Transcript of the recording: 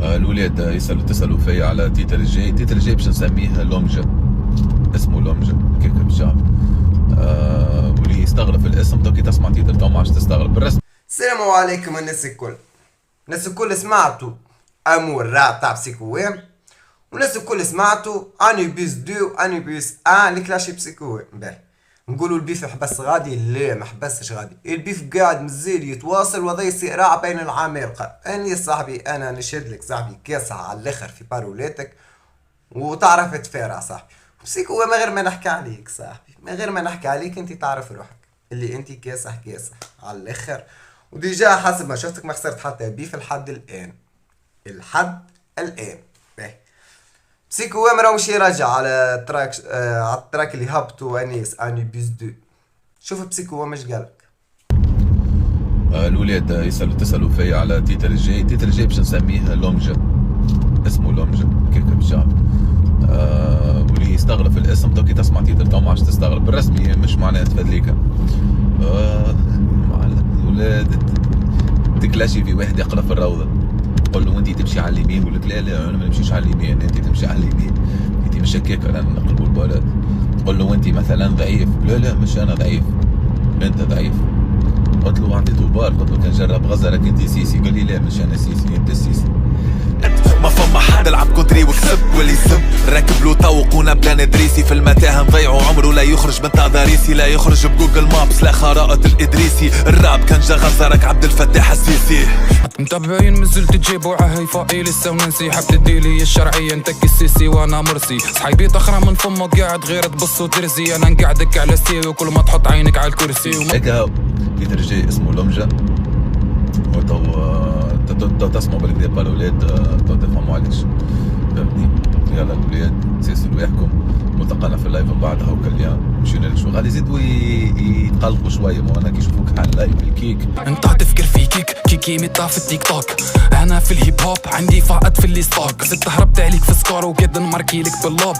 الولاد تسألوا فيا على تيتر الجاي. تيتر الجاي باش نسميه لومجا، اسمه لومجا كيك بالشعب. واللي يستغرب في الاسم دوكي تسمع تيتر تو ما عادش تستغرب بالرسم. السلام عليكم الناس الكل سمعتوا امور راب تاع بسيكوام، والناس الكل سمعتوا انيبيس 2 انيبيس 1 لكلاشي بسيكوام. باهي نقولوا البيف حبس غادي؟ لا ما حبسش غادي، البيف قاعد مازال يتواصل وهذا صراع بين العمالقه. اني صاحبي انا نشهد لك صاحبي كاسع على الاخر في بارولاتك وتعرف تفارع صاحبي. بسيكوام من غير ما نحكي عليك صاحبي، من غير ما نحكي عليك انت تعرف روحك اللي انت كاسح على الاخر. وديجا حسب ما شفتك ما خسرت حتى بيف لحد الان باهي بسيكوام راهو مشي راجع على التراك اللي هبطوا انيس انيبيس 2. شوف بسيكوام اش قالك. الولاد تسألوا فيا على تيتر الجاي. تيتر الجاي باش نسميه لومجا، اسمه لومجا كيك بالشعب. واللي يستغرب في الاسم دوكي تسمع تيتر تو ما عادش تستغرب بالرسمي، مش معناها تفادليكا. الولاد تكلاشي في واحد يقرا في الروضه، قول له انت تمشي على اليمين، يقول لك لا انا ما نمشيش على اليمين، انت تمشي على اليمين، انت مش هكاك انا نقلبوا البلد. قول له انت مثلا ضعيف، لا مش انا ضعيف انت ضعيف. قلت له اعطيته بار، قلت له كان جرب غزه راك انت سيسي، قال لي لا مش انا سيسي انت السيسي. ما فما حد لعب كونتري وكسب واللي يسب راكب له طوق ونبدا ندريسي في المتاهه نضيعوا عمره لا يخرج من تضاريسي، لا يخرج بجوجل مابس لا خرائط الادريسي. الراب كان جا غزارك عبد الفتاح السيسي. متابعين مازلت تجيبوا عهيفائي لسه وننسي حب تديلي الشرعيه انت السيسي وانا مرسي. صحيبي تخرى من فمك قاعد غير تبص وترزي، انا نقعدك على السي وكل ما تحط عينك على الكرسي. هيك هاو تيتر جاي اسمه لومجا، تو تسمعوا بالكدا بالولاد تو تفهموا علاش، فهمتني؟ يلا الولاد سيسلوا يحكم، ملتقانا في اللايف من بعدها وكل مشينا لشو غادي يزيدوا يتقلقوا شويه. ما انا كي يشوفوك على اللايف الكيك انت تفكر في كيكي ميتا في التيك توك، انا في الهيب هوب عندي فائد في اللي ستوك. زدت هربت عليك في سكور وقد نماركي لك باللوب،